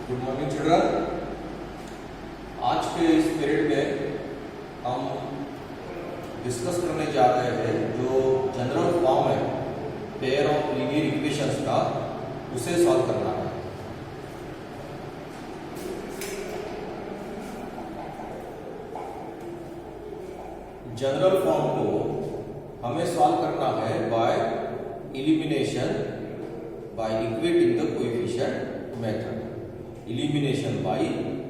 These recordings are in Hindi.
Good morning children. आज के इस पीरियड में हम डिस्कस करने जा रहे हैं जो जनरल फॉर्म है पेयर ऑफ लीनियर इक्वेशंस का, उसे सॉल्व करना है। जनरल फॉर्म को हमें सॉल्व करना है by elimination by equating the coefficient method. Elimination by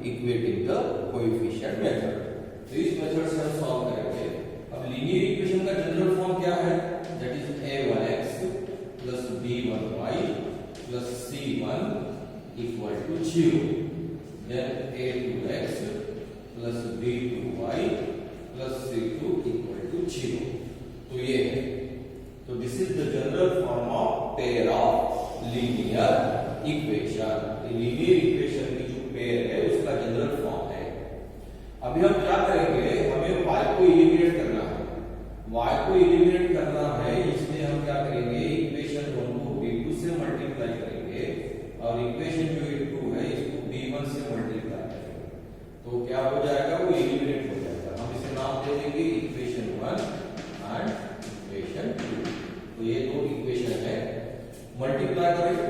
equating the coefficient method। तो इस मेथड से हम सॉल्व करेंगे। अब लीनियर इक्वेशन का जनरल फॉर्म क्या है? That is a1x plus b1y plus c1 equal to 0। then a2x plus b2y plus c2 equal to 0। तो ये है, तो this is the general form of pair of linear equation. Linear equation की जो पेयर है उसका जनरल फॉर्म है। अभी हम क्या करेंगे, हमें y को एलिमिनेट करना है। y को एलिमिनेट करना है, इसलिए हम क्या करेंगे, इक्वेशन 1 को b2 से मल्टीप्लाई करेंगे और इक्वेशन जो 2 है इसको b1 से मल्टीप्लाई करेंगे। तो क्या हो जाएगा, वो एलिमिनेट हो जाएगा। हम इसे नाम दे देंगे इक्वेशन 1 एंड इक्वेशन 2। तो ये दो इक्वेशन है, मल्टीप्लाई करेंगे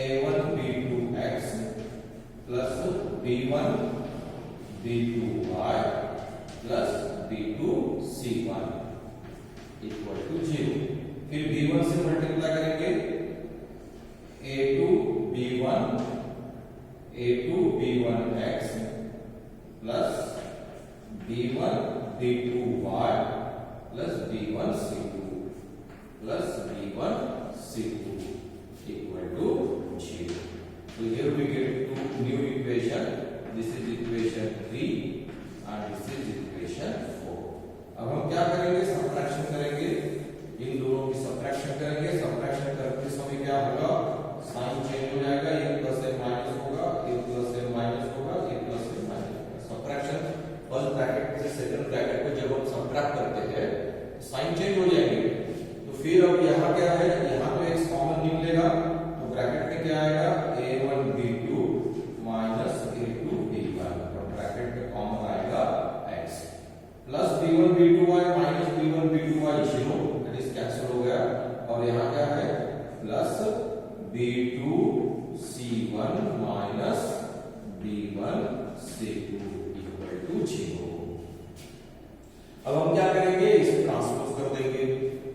a1 b2x plus b1 b2y plus b2 c1 equal to 0। फिर b1 से मल्टीप्लाई करेंगे a2 b1x plus b1 b2y plus b1 c2 plus b1 c2 equal to 0। So here we get two new equation. This is equation 3 and this is equation 4। अब हम क्या करेंगे, सबट्रैक्शन करेंगे, इन दोनों की सबट्रैक्शन करेंगे। सबट्रैक्शन करते समय क्या होगा, साइन चेंज हो जाएगा, एक प्लस ए माइनस होगा, एक प्लस ए माइनस होगा, एक प्लस ए माइनस होगा। सबट्रैक्शन फर्स्ट ब्रैकेट से सेकंड ब्रैकेट को जब हम सबट्रैक्ट करते हैं साइन चेंज हो जाएंगे। तो फिर अब यहाँ क्या है, यहाँ तो x कॉमन निकलेगा, ब्रैकेट में क्या आएगा, a1 b2 minus a2 b1 और ब्रैकेट में कॉमन आएगा x plus b1 b2y minus b1 b2y 0, that is cancel हो गया। और यहाँ क्या है, plus b2 c1 minus b1 c2 equal to 0। अब हम क्या करेंगे, इसे ट्रांसपोज कर देंगे।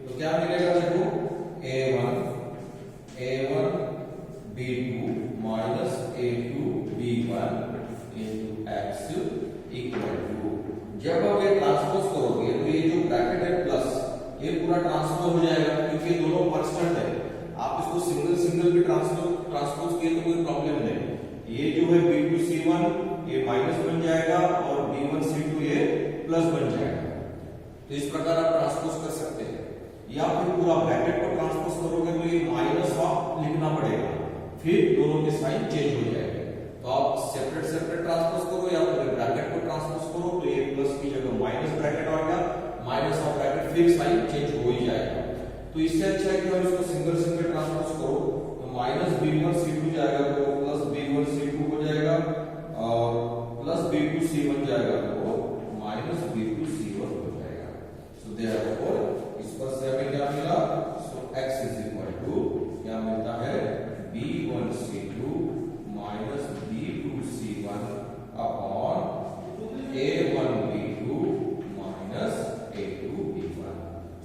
तो क्या मिलेगा, देखो a1 b2 minus a2 b1 into x equal to, जब आप ये ट्रांसपोज करोगे तो ये जो ब्रैकेट है प्लस ये पूरा ट्रांसपोज हो जाएगा, क्योंकि दोनों कांस्टेंट है। आप इसको सिंगल सिंगल भी ट्रांसपोज किए तो कोई प्रॉब्लम नहीं। ये जो है b2 c1 ये माइनस बन जाएगा और b1 c2 ये प्लस बन जाएगा। तो इस प्रकार आप ट्रांसपोज कर सकते हैं, या फिर पूरा ब्रैकेट को ट्रांसपोज करोगे तो ये माइनस ऑफ लिखना पड़ेगा, फिर दोनों के साइन चेंज हो जाएंगे। तो आप सेपरेट सेपरेट ट्रांसपोज करो या फिर ब्रैकेट को ट्रांसपोज करो, तो ये प्लस की जगह माइनस ब्रैकेट आएगा, माइनस ऑफ ब्रैकेट, फिर साइन चेंज हो ही जाएगा। तो इससे अच्छा है कि हम इसको सिंगल सिंगल ट्रांसपोज करो, तो माइनस b1 c2 जाएगा तो प्लस b1 c2 हो जाएगा और प्लस b2 c1 जाएगा तो माइनस b2 c1 हो जाएगा। सो देयरफॉर इस पर से हमें क्या मिला, so x is equal to क्या मिलता है, b1 c2 minus b2 c1 upon a1 b2 minus a2 b1।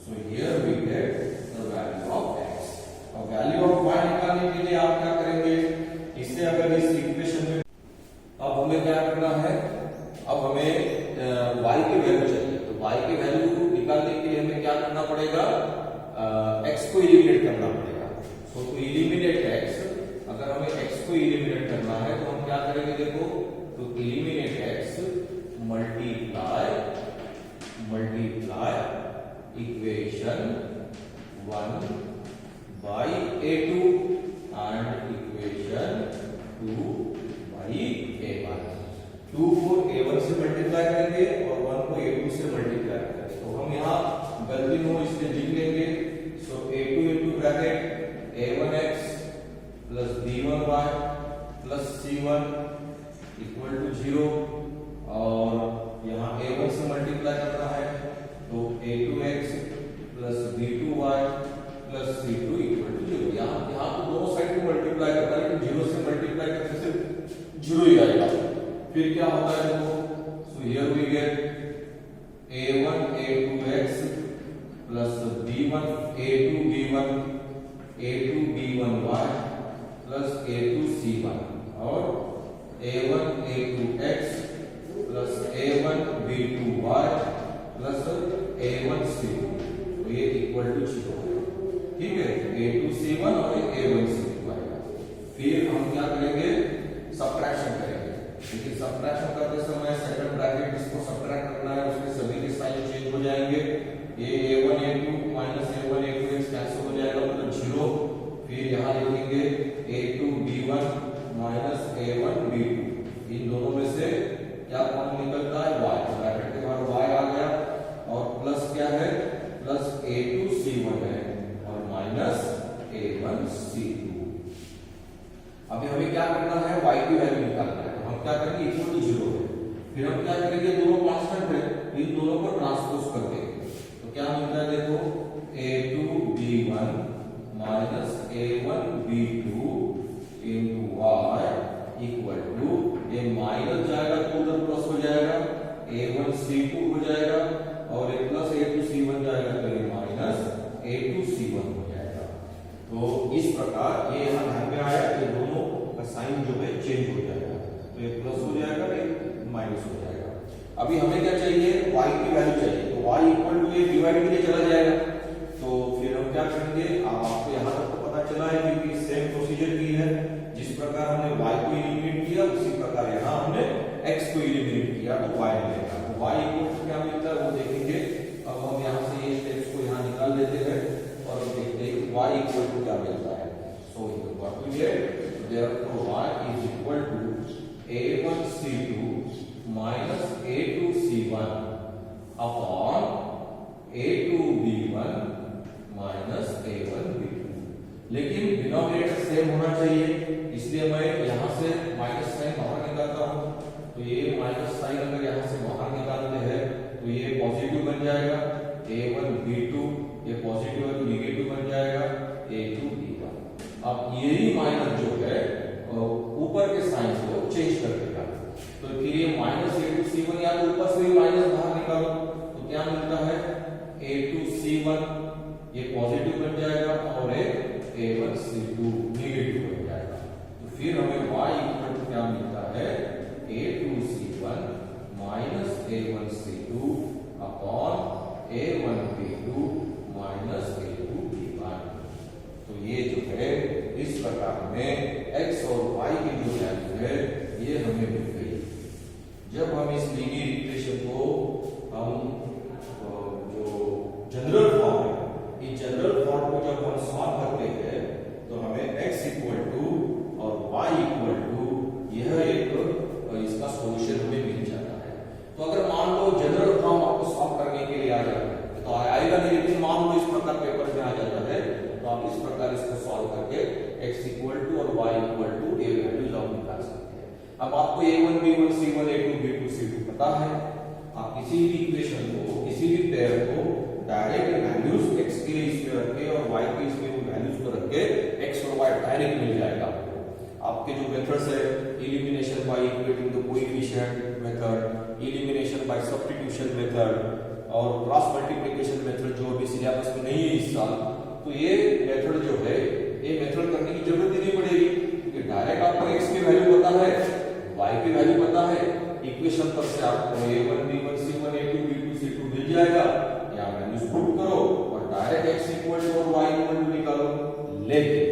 So here we get the value of x। अब वैल्यू ऑफ y निकालने के लिए आप क्या करेंगे, इससे अगर इस इक्वेशन में अब हमें क्या करना है, अब हमें y की वैल्यू चाहिए। तो y की वैल्यू निकालने के लिए हमें क्या करना पड़ेगा, x को एलिमिनेट करना पड़ेगा। सो टू एलिमिनेट x, अगर हमें x को एलिमिनेट करना है तो हम क्या करेंगे, देखो, to eliminate x multiply equation 1 by a2 and equation 2 by a1। 2 को a1 से मल्टीप्लाई करेंगे और 1 को a2 से मल्टीप्लाई करेंगे। तो हम यहाँ गलती हो इसलिए लिख लेंगे, so a2 bracket a1x plus b1y plus c1 C1 equal to 0 और यहाँ A1 से मल्टीप्लाई करना है तो A2x plus B2y plus C2 equal to 0। यहाँ तो दोनों साइड में मल्टीप्लाई करना है लेकिन 0 से मल्टीप्लाई करने से 0 ही आएगा। फिर क्या होता है देखो, so here we get A1 A2x plus B1 A2 B1 A2 B1y plus A2 C1 और A1 A2x plus A1 B2y plus A1 C2, तो ये इक्वल टू 0। ठीक है, A2 C1 और A1 C2 आएगा। फिर हम क्या करेंगे, सबट्रैक्शन करेंगे। लेकिन सबट्रैक्शन करते समय सेकंड ब्रैकेट जिसको सबट्रैक्ट करना है उसके सभी के साइन चेंज हो जाएंगे। ये A1 A2 minus A1 A2x cancel हो जाएगा मतलब 0। फिर यहाँ लिखेंगे A2 B1 minus A1 B2, इन दोनों में से क्या फॉर्म निकलता है y, ब्रैकेट के बाहर y आ गया और प्लस क्या है, प्लस A2 C1 है और माइनस A1 C2। अभी हमें क्या करना है, y की वैल्यू निकालना है। हम क्या करेंगे, इक्वल टू 0 है। फिर हम क्या करेंगे, दोनों कांस्टेंट है, इन दोनों को ट्रांसपोज कर देंगे तो क्या मिलता है देखो, A2 B1 minus A1 B2 into y equal to, ये माइनस जाएगा तो उधर प्लस हो जाएगा, A1 C2 हो जाएगा और ये प्लस A2 C1 जाएगा तो ये माइनस A2 C1 हो जाएगा। तो इस प्रकार ये यहाँ ध्यान में आया, ये दोनों का साइन जो है चेंज हो जाएगा, तो ये प्लस हो जाएगा, ये माइनस हो जाएगा। अभी हमें क्या चाहिए, y की वैल्यू चाहिए, तो y इक्वल टू ये डिवाइड के लिए चला जाएगा। तो फिर हम क्या करेंगे, अब आपको यहाँ तक तो पता चला है क्योंकि सेम प्रोसीजर की है। जिस प्रकार हमने y को एलिमिनेट किया उसी प्रकार यहाँ हमने x को एलिमिनेट किया तो y मिलेगा। तो y इक्वल टू क्या मिलता है वो देखेंगे। अब हम यहाँ से ये स्टेप्स को यहाँ निकाल देते हैं और देखते हैं y इक्वल टू क्या मिलता है। So what we get, therefore y is equal to A1 C2 minus A2 C1 upon A2 B1 minus A1 B2। लेकिन डिनोमिनेटर सेम होना चाहिए, इसलिए मैं यहाँ से माइनस साइन बाहर निकालता हूँ। तो ये माइनस साइन अगर यहाँ से बाहर निकालते हैं तो ये पॉजिटिव बन जाएगा, A1 B2, ये पॉजिटिव है तो निगेटिव बन जाएगा A2 B1। अब यही माइनस जो है ऊपर के साइन को चेंज कर देगा, तो फिर ये माइनस A2 C1 या तो ऊपर से ही माइनस बाहर निकालो तो क्या मिलता है, A2 C1 ये पॉजिटिव बन जाएगा और A1 C2 नेगेटिव बन जाएगा। तो फिर हमें y इक्वल टू क्या मिलता है, A2 C1 minus A1 C2 upon A1 B2 minus A2 B1। तो ये जो है इस प्रकार में x और y की जो वैल्यू है ये हमें मिल गई। जब हम इस लीनियर इक्वेशन को हम जो जनरल फॉर्म है, इस जनरल फॉर्म को जब हम सॉल्व करते हैं तो हमें x इक्वल टू और y इक्वल टू यह एक इसका सॉल्यूशन हमें मिल जाता है। तो अगर मान लो जनरल फॉर्म आपको सॉल्व करने के लिए आ जाता है तो आएगा नहीं, लेकिन मान लो इस प्रकार पेपर में आ जाता है तो आप इस प्रकार इसको सॉल्व करके x इक्वल टू और y इक्वल टू ए वैल्यूज आप निकाल सकते हैं। अब आपको A1 B1 C1 A2 B2 C2 पता है, आप किसी भी इक्वेशन को, किसी भी पेयर को डायरेक्ट वैल्यूज x के इसमें रख के और y के इसमें वैल्यूज को रख के x और y डायरेक्ट मिल जाएगा आपको। आपके जो मेथड्स है, elimination by equating the coefficient method, elimination by substitution method और क्रॉस मल्टीप्लिकेशन मेथड जो अभी सिलेबस में नहीं है इस साल, तो ये मेथड जो है ये मेथड करने की जरूरत ही नहीं पड़ेगी क्योंकि डायरेक्ट आपको x की वैल्यू पता है, y की वैल्यू पता है, इक्वेशन पर से आपको A1 B1 C1 A2 B2 C2 मिल जाएगा। यहाँ वैल्यूज पुट करो और डायरेक्ट x इक्वल टू और y इक्वल टू निकालो। लेकिन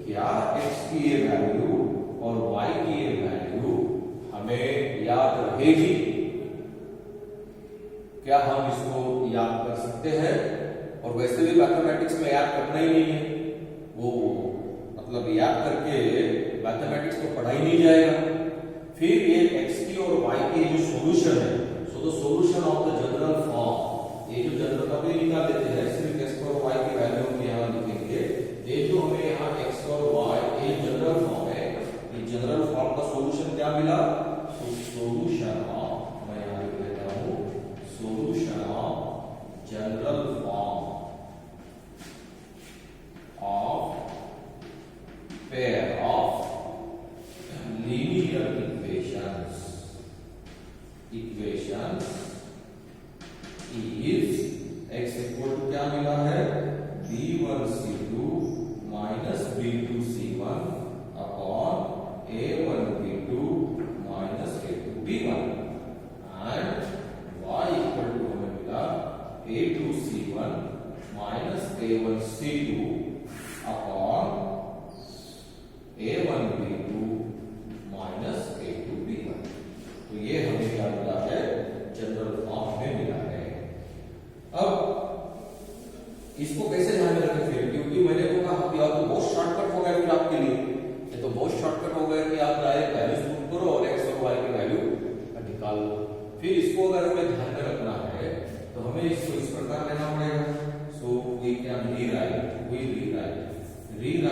क्या x की ये वैल्यू और y की ये वैल्यू हमें याद रहेगी? क्या हम इसको याद कर सकते हैं? और वैसे भी मैथमेटिक्स में याद करना ही नहीं है, वो मतलब याद करके मैथमेटिक्स को पढ़ा ही नहीं जाएगा। फिर ये x की और y की जो सॉल्यूशन है, so the solution of the general form, ये जो जनरल का भी निकाल देते हैं, सिर्फ x और y की वैल्यू हम यहाँ लिखेंगे। ये जो हमें यहाँ x और y ये जनरल फॉर्म है, ये जनरल फॉर्म का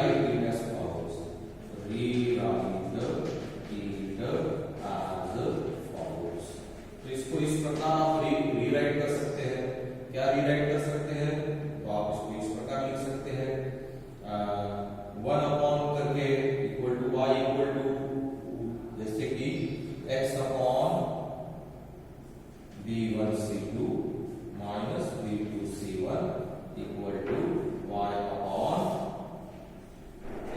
rewrite it as follows. Rewrite it as follows. तो इसको इस प्रकार आप रीराइट कर सकते हैं। क्या रीराइट कर सकते हैं? तो आप इसको इस प्रकार लिख सकते हैं 1 अपॉन करके equal to y equal to जैसे कि x upon b1 c2 minus b2 c1 equal to y upon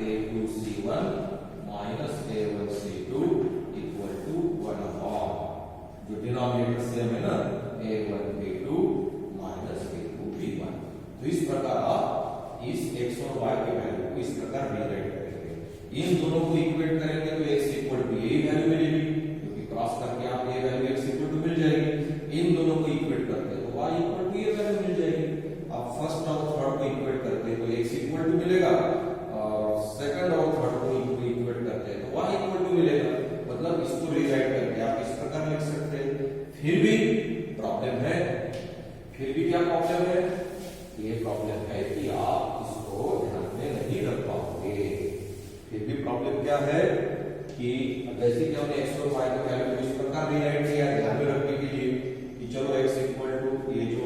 a2 c1 minus a1 c2 equal to 1 upon जो डिनोमिनेटर सेम है ना a1 b2 minus a2 b1। तो इस प्रकार आप इस x और y के वैल्यू को इस प्रकार रीराइट करेंगे। इन दोनों को इक्वेट करेंगे तो x इक्वल टू यही वैल्यू मिलेगी, क्योंकि क्रॉस करके आप ये वैल्यू x इक्वल टू मिल जाएगी। इन दोनों को इक्वेट करते हैं तो y इक्वल टू ये वैल्यू मिल जाएगी। अब फर्स्ट और थर्ड को इक्वेट करते हैं तो x इक्वल टू मिलेगा, और सेकंड और थर्ड को इक्वेट करते हैं तो y इक्वल टू मिलेगा। मतलब इसको रीराइट करके आप इस प्रकार लिख सकते हैं। फिर भी प्रॉब्लम है, फिर भी क्या प्रॉब्लम है? ये प्रॉब्लम है कि आप इसको ध्यान में नहीं रख पाओगे। फिर भी प्रॉब्लम क्या है कि जैसे कि हमने x और y का वैल्यू इस प्रकार रीराइट किया ध्यान में रखने के लिए कि चलो x इक्वल टू ये जो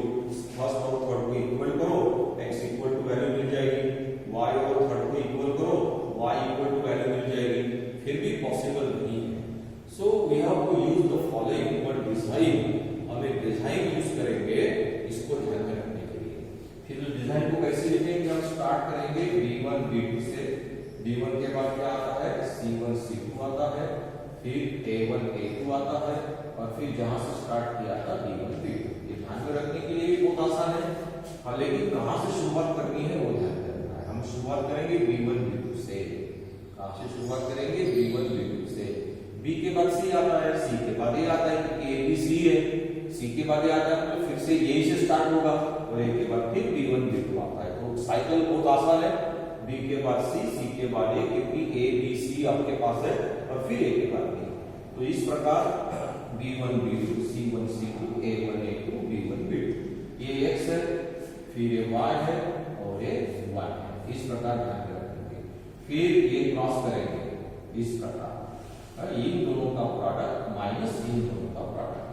फर्स्ट और थर्ड को इक्वल करो x इक्वल टू वैल्यू मिल जाएगी, y और थर्ड को इक्वल करो y इक्वल टू वैल्यू मिल जाएगी। फिर भी पॉसिबल नहीं है। So we have to use the following word design. हम एक डिजाइन यूज करेंगे इसको ध्यान में रखने के लिए। फिर डिजाइन को कैसे लिखेंगे? हम स्टार्ट करेंगे b1 b2 से। b1 के बाद क्या आता है? c1 c2 आता है, फिर a1 a2 आता है, और फिर जहां से स्टार्ट किया था b1 b2। ये ध्यान में रखने के लिए भी बहुत आसान है। हाँ, लेकिन कहां से शुरुआत करनी है वो ध्यान में रखना है। हम शुरुआत करेंगे b1 b2 से। कहां से शुरुआत करेंगे? b1 b2 से। b के बाद c आता है, c के बाद a आता है, क्योंकि a b c है। c के बाद a आता है तो फिर से यही से स्टार्ट होगा, और a के बाद फिर b1 b2 आता है। तो साइकिल बहुत आसान है। b के बाद c, c के बाद a, क्योंकि a b c आपके पास है, और फिर a के बाद b। तो इस प्रकार b1 b2 c1 c2 a1 a2 b1 b2 ये x है, फिर ये y है और ये y है। इस प्रकार ध्यान रखेंगे। फिर ये क्रॉस करेंगे इस प्रकार, इन दोनों का प्रोडक्ट माइनस इन दोनों का प्रोडक्ट,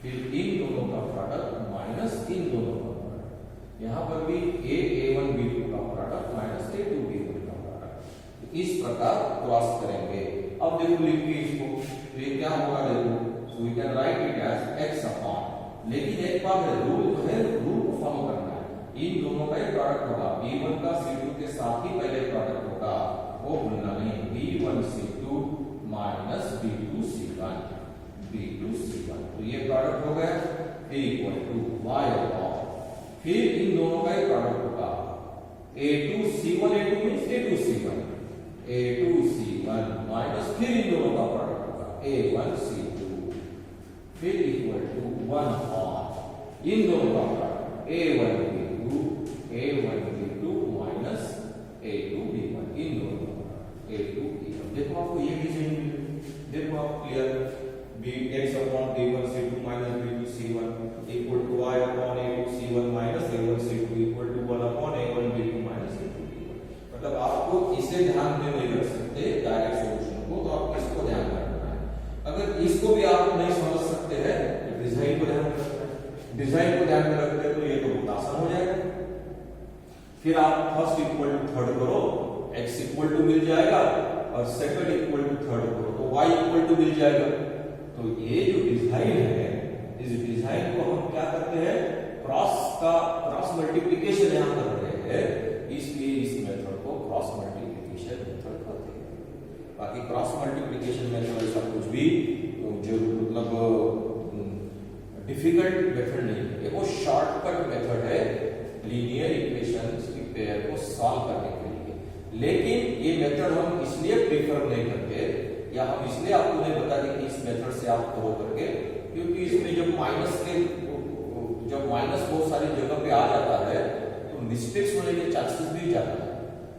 फिर इन दोनों का प्रोडक्ट माइनस इन दोनों का प्रोडक्ट। यहाँ पर भी a1 b2 का प्रोडक्ट माइनस a2 b1 का प्रोडक्ट। इस प्रकार क्रॉस करेंगे। अब देखो लिख के इसको, तो ये क्या होगा? देखो, so we can write it as x upon, लेकिन एक बात है, रूल है, रूल को फॉलो करना है। इन दोनों का ही प्रोडक्ट होगा, b1 का c2 के साथ ही पहले प्रोडक्ट होगा, वो भूलना नहीं। b1 c2 minus b2 c1 तो ये प्रोडक्ट हो गया। फिर इक्वल टू y अपॉन, फिर इन दोनों का ही प्रोडक्ट होगा a2 c1 a2 means a2 c1 minus फिर इन दोनों का प्रोडक्ट होगा a1 c2, फिर इक्वल टू 1 अपॉन इन दोनों का product a1 b2 minus a2 b1 इन दोनों का a2 b1। देखो आपको ये डिजाइन मिले, देखो आप clear x upon b1 c2 minus b2 c1 equal to y upon a2 c1 minus a1 c2 equal to 1 upon a1 b2 minus a2 b1। मतलब आपको इसे ध्यान में नहीं रख सकते डायरेक्ट सॉल्यूशन को, तो आपको इसको ध्यान में रखना है। अगर इसको भी आप नहीं समझ सकते हैं तो डिजाइन को ध्यान में रखना है। डिजाइन को ध्यान में रखते हैं तो ये तो बहुत आसान हो जाएगा। फिर आप फर्स्ट इक्वल टू थर्ड करो, x इक्वल टू मिल जाएगा, और सेकंड इक्वल टू थर्ड करो तो y इक्वल टू मिल जाएगा। तो ये जो डिजाइन है, इस डिजाइन को हम क्या करते हैं? क्रॉस मल्टीप्लिकेशन यहां कर रहे हैं, इसलिए इस मेथड को क्रॉस मल्टीप्लिकेशन मेथड कहते हैं। बाकी क्रॉस मल्टीप्लिकेशन मेथड ऐसा कुछ भी जो मतलब डिफिकल्ट मेथड नहीं है, वो शॉर्टकट मेथड है लीनियर इक्वेशंस की पेयर को सॉल्व करने के लिए। लेकिन ये मेथड हम इसलिए प्रेफर नहीं करते, या हम इसलिए आपको नहीं बता दें कि इस मेथड से आप करो करके, क्योंकि इसमें जब माइनस बहुत सारी जगह पे आ जाता है तो मिस्टेक्स होने के चांसेस भी ज्यादा है।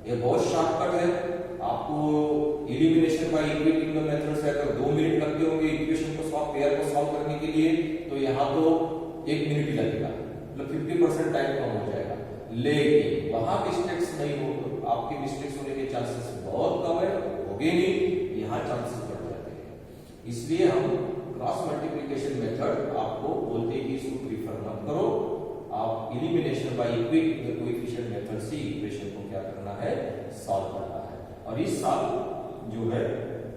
ये बहुत शॉर्टकट है। आपको एलिमिनेशन बाय इक्वेटिंग मेथड से अगर 2 मिनट लगते होंगे इक्वेशन को पेयर को सॉल्व करने के लिए, तो यहाँ तो 1 मिनट ही लगेगा, मतलब 50% टाइम कम हो जाएगा। लेकिन वहां मिस्टेक्स नहीं हो आपके मिस्टेक्स होने के चांसेस बहुत कम है, होगे नहीं, यहाँ चांसेस बढ़ जाते हैं। इसलिए हम क्रॉस मल्टीप्लिकेशन मेथड आपको बोलते हैं कि इसको प्रीफर मत करो, आप एलिमिनेशन बाय कोएफिशिएंट मेथड से इक्वेशन को क्या करना है, सॉल्व करना है। और इस साल जो है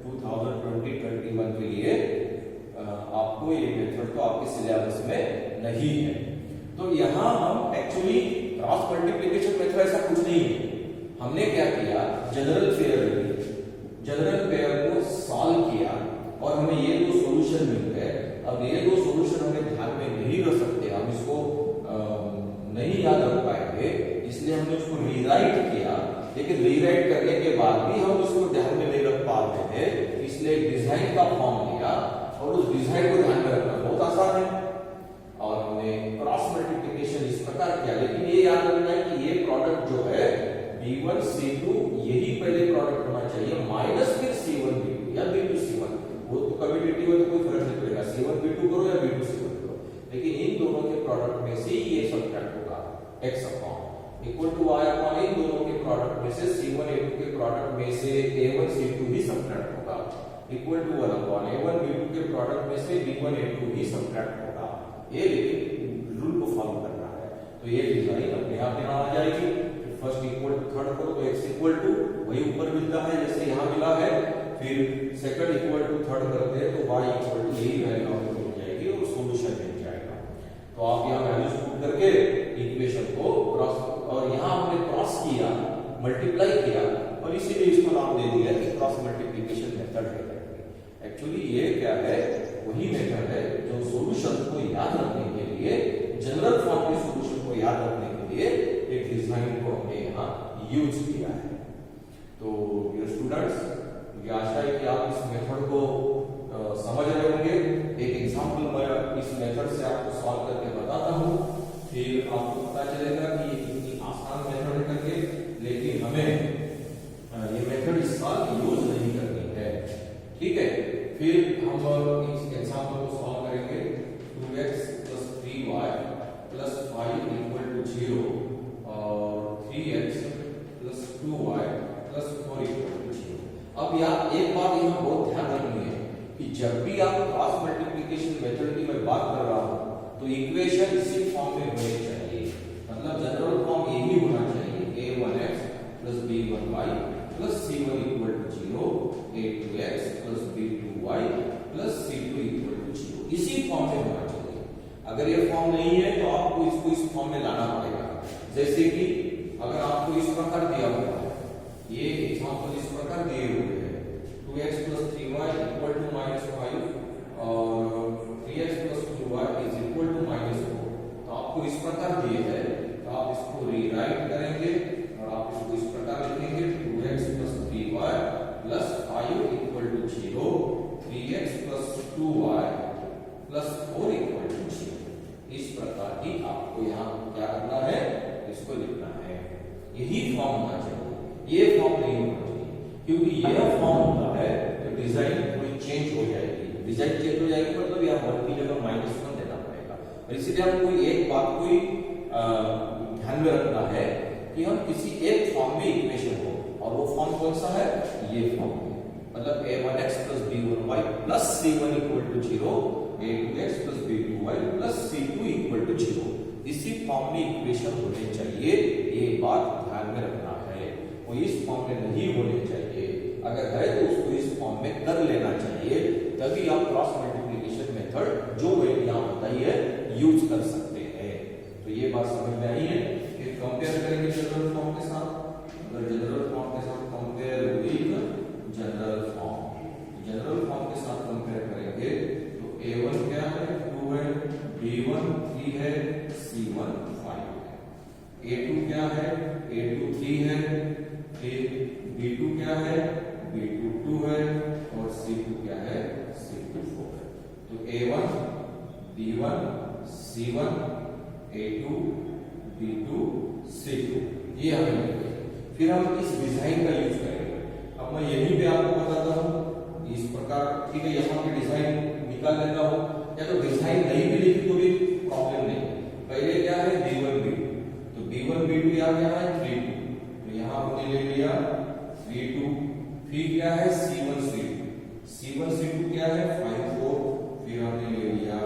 2020-21 के लिए आपको ये मेथड तो आपके सिलेबस में नहीं है। तो यहाँ हम एक्चुअली क्रॉस मल्टीप्लिकेशन मेथड ऐसा कुछ नहीं है, हमने क्या किया, जनरल पेयर को सॉल्व किया और हमें ये दो सॉल्यूशन मिल गए। अब ये दो सॉल्यूशन हमें ध्यान में नहीं रख सकते, हम इसको नहीं याद रख पाएंगे, इसलिए हमने उसको रीराइट किया। लेकिन रीराइट करने के बाद भी हम उसको ध्यान में नहीं रख पा रहे थे, इसलिए एक डिजाइन का फॉर्म लिया और उस डिजाइन को ध्यान में रखना बहुत आसान है और हमने क्रॉस मल्टीप्लिकेशन इस प्रकार किया। लेकिन ये याद रखना है कि ये प्रोडक्ट जो है B1 C2 यही पहले प्रोडक्ट होना चाहिए, माइनस फिर C1 B2 या B2 C1, वो तो कम्यूटेटिव है तो कोई फर्क नहीं पड़ेगा, C1 B2 करो या B2 C1 करो, लेकिन इन दोनों के प्रोडक्ट में से ये सब्ट्रैक्ट होगा, x upon equal to y upon इन दोनों के प्रोडक्ट में से C1 A2 के प्रोडक्ट में से A1 C2 ही सब्ट्रैक्ट होगा, equal to 1 upon A1 B2 के प्रोडक्ट में से B1 A2 ही सब्ट्रैक्ट होगा। ये लेकिन रूल को फॉलो करना है, तो ये डिजाइन अपने आप यहाँ आ जाएगी। फर्स्ट इक्वल टू थर्ड करो तो x इक्वल टू वही ऊपर मिलता है जैसे यहाँ मिला है, फिर सेकंड इक्वल टू थर्ड करते हैं तो y इक्वल टू यही वैल्यू आपको मिल जाएगी और सॉल्यूशन मिल जाएगा। तो आप यहाँ वैल्यूज पुट करके इक्वेशन को क्रॉस, और यहाँ हमने क्रॉस किया, मल्टीप्लाई किया और इसीलिए इसको नाम दे दिया कि क्रॉस मल्टीप्लिकेशन मेथड है। एक्चुअली ये क्या है, वही मेथड है जो सॉल्यूशन को याद रखने के लिए, जनरल फॉर्म के सॉल्यूशन को याद रखने के लिए एक डिजाइन को हमने यहाँ यूज किया है। तो डियर स्टूडेंट्स, मुझे आशा है कि आप इस मेथड को समझ रहे होंगे। एक एग्जांपल मैं इस मेथड से आपको सॉल्व करके बताता हूँ, फिर आपको पता चलेगा कि ये कितनी आसान मेथड है करके, लेकिन हमें ये मेथड इस साल यूज नहीं करनी है, ठीक है। फिर हम इस एग्जांपल को सॉल्व करेंगे। 2x + 3y + 5 = 0 और 3x + 2y + 4 = 0। अब यार एक बात यहाँ बहुत ध्यान रखनी है कि जब भी आप क्रॉस मल्टीप्लिकेशन मेथड की मैं बात कर रहा हूँ तो इक्वेशन इसी फॉर्म में होनी चाहिए, मतलब जनरल फॉर्म यही होना चाहिए, a1x + b1y + c1 = 0, a2x + b2y + c2 = 0, इसी फॉर्म में होना चाहिए। अगर ये फॉर्म नहीं है तो आपको इसको इस फॉर्म में लाना पड़ेगा। जैसे कि अगर आपको इस प्रकार दिया हुआ है, ये एग्जांपल इस प्रकार दिए हुए हैं, 2x + 3y = -5 और 3x + 2y = -4, तो आपको इस प्रकार दिए हैं, तो आप इसको रीराइट करेंगे और आप इसको इस प्रकार लिखेंगे, 2x + 3y + 5 = 0, 3x + 2y + 4 = 0। इस प्रकार की आपको यहाँ क्या करना है, इसको लिखना है। यही फॉर्म होना चाहिए, ये फॉर्म नहीं होना चाहिए, क्योंकि ये फॉर्म होता है तो डिजाइन थोड़ी चेंज हो जाएगी। डिजाइन चेंज हो जाएगी मतलब यहाँ 1 की जगह -1 देना पड़ेगा। और इसीलिए हमको एक बात को ध्यान में रखना है कि हम किसी एक फॉर्म में इक्वेशन हो, और वो फॉर्म कौन सा है, ये फॉर्म है, मतलब a1x + b1y + c1 = 0, a2x + b2y + c2 = 0, इसी फॉर्म में इक्वेशन होने चाहिए। ये बात ध्यान में रखना है, वो इस फॉर्म में नहीं होने चाहिए। अगर है तो उसको इस फॉर्म में कर लेना चाहिए, तभी आप क्रॉस मल्टीप्लिकेशन मेथड जो है यहाँ बताई है यूज कर सकते हैं। तो ये बात समझ में आई है। फिर कंपेयर करेंगे जनरल फॉर्म के साथ, अगर जनरल फॉर्म के साथ कंपेयर विद जनरल फॉर्म के साथ कंपेयर करेंगे तो a1 क्या है, 2 है, b1 3 है, c1 5 है, a2 क्या है, a2 3 है, फिर b2 क्या है, b2 2 है और c2 क्या है, c2 4 है। तो a1 b1 c1 a2 b2 c2 ये हमें मिल गए। फिर हम इस डिजाइन का यूज करेंगे। अब मैं यहीं पे आपको बताता हूँ इस प्रकार, ठीक है, यहाँ पे डिजाइन निकाल लेता हूँ, या तो डिजाइन नहीं भी लिखी तो भी प्रॉब्लम नहीं। पहले क्या है b1 b2, तो b1 b2 यहाँ क्या है 3 2, तो यहाँ यहाँ हमने ले लिया V2, फिर क्या है C1 C2 क्या है 5 4, फिर हमने ले लिया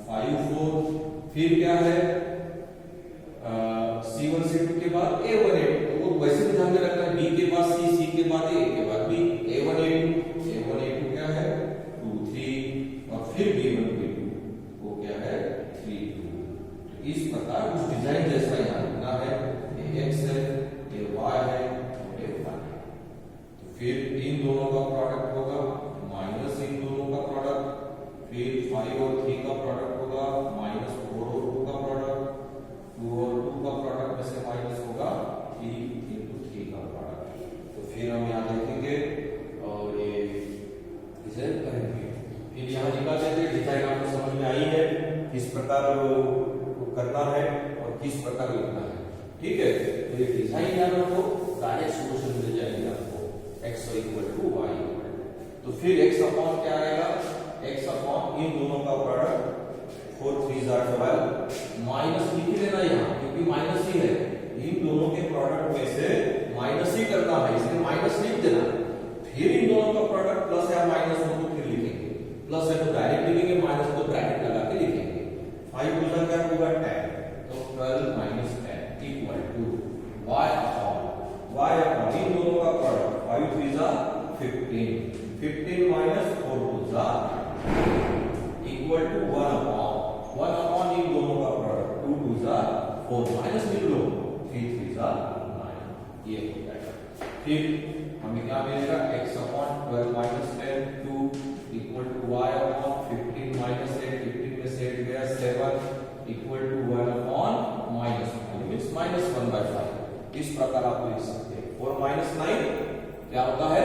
5 4, फिर क्या है C1 C2 के बाद A1 A2, तो वो वैसे भी ध्यान में रखना है, B के बाद C के बाद A के बाद B, A1 A2 क्या है 2 3, और फिर B1 B2 वो क्या है 3 2। तो इस प्रकार उस डिजाइन जैसा यहाँ लिखना है, ये X है, ये Y है, ये 1 है। तो फिर इन दोनों का प्रोडक्ट होगा माइनस इन दोनों का प्रोडक्ट, फिर 5 और 3 का प्रोडक्ट होगा माइनस 4 और 2 का प्रोडक्ट, 2 और 2 का प्रोडक्ट में से माइनस होगा 3 into 3 का प्रोडक्ट। तो फिर हम यहाँ देखेंगे और ये इसे करेंगे, फिर यहाँ निकाल देते हैं। डिजाइन आपको समझ में आई है किस प्रकार करना है और किस प्रकार लिखना है, ठीक है। तो ये डिजाइन याद रखो, डायरेक्ट सॉल्यूशन मिल जाएगा आपको x इक्वल टू y। तो फिर x अपॉन क्या आएगा, x अपॉन इन दोनों का प्रोडक्ट 4 3 are 12, माइनस लिख लेना यहाँ क्योंकि माइनस ही है, इन दोनों के प्रोडक्ट में से माइनस ही करना है इसलिए माइनस लिख देना। फिर इन दोनों का प्रोडक्ट प्लस या माइनस हो तो फिर लिखेंगे, प्लस है तो डायरेक्ट लिखेंगे, माइनस तो ब्रैकेट लगा के लिखेंगे। 5 दूसरा क्या होगा 10, तो 12 minus 10 equal to y upon इन दोनों का प्रोडक्ट 5 3 जा 15, 15 minus 4 2 जा इक्वल टू 1 अपॉन इन दोनों का प्रोडक्ट 2 2 जा 4, माइनस लिख लो 3 3 जा 9, ये हो जाएगा। फिर हमें क्या मिलेगा, x upon 12 minus 10 2 equal to y upon 15 minus 8, 15 में से 8 गया 7 equal to 1 upon minus 1 means minus 1/5। इस प्रकार आप लिख सकते हैं। 4 minus 9 क्या होता है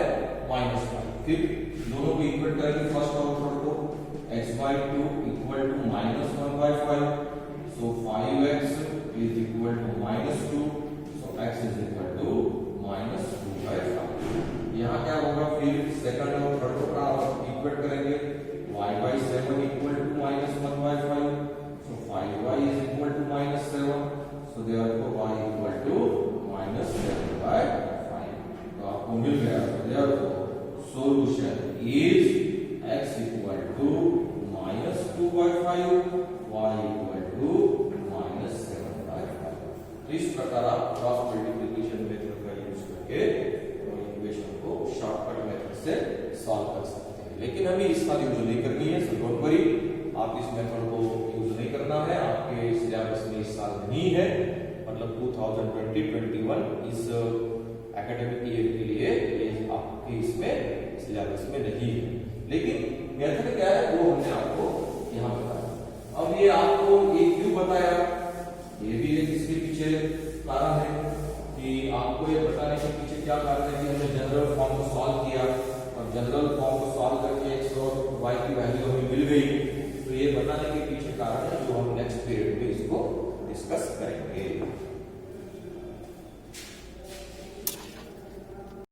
माइनस 5। फिर दोनों को इक्वल करेंगे फर्स्ट और थर्ड को, x/2 equal to minus 1/5, so 5x is equal to minus 2, so x is equal to minus 2/5। यहाँ क्या होगा, फिर सेकंड और थर्ड को इक्वल करेंगे, y/7 equal to minus 1/5, so 5y is equal to minus 7, so therefore y equal to minus 7/5। तो आपको मिल गया, therefore solution is x equal to minus 2/5, y equal to minus 7/5। इस प्रकार आप क्रॉस मल्टीप्लिकेशन मेथड का यूज करके इक्वेशन को शॉर्टकट मेथड से सॉल्व कर सकते हैं। लेकिन हमें इस साल यूज नहीं करनी है, सो डोंट वरी, आप इस मेथड को यूज नहीं करना है, आपके सिलेबस में इस साल नहीं है, मतलब 2020-21 इस एकेडमिक ईयर के लिए ये आपके इसमें सिलेबस में नहीं है। लेकिन मेथड क्या है वो हमने आपको यहाँ बताया। अब ये आपको ये क्यों बताया, ये भी एक इसके पीछे कारण है कि आपको ये बताने के पीछे क्या कारण है कि हमने जनरल फॉर्म को सॉल्व किया और जनरल फॉर्म को सॉल्व करके x और y की वैल्यू हमें मिल गई।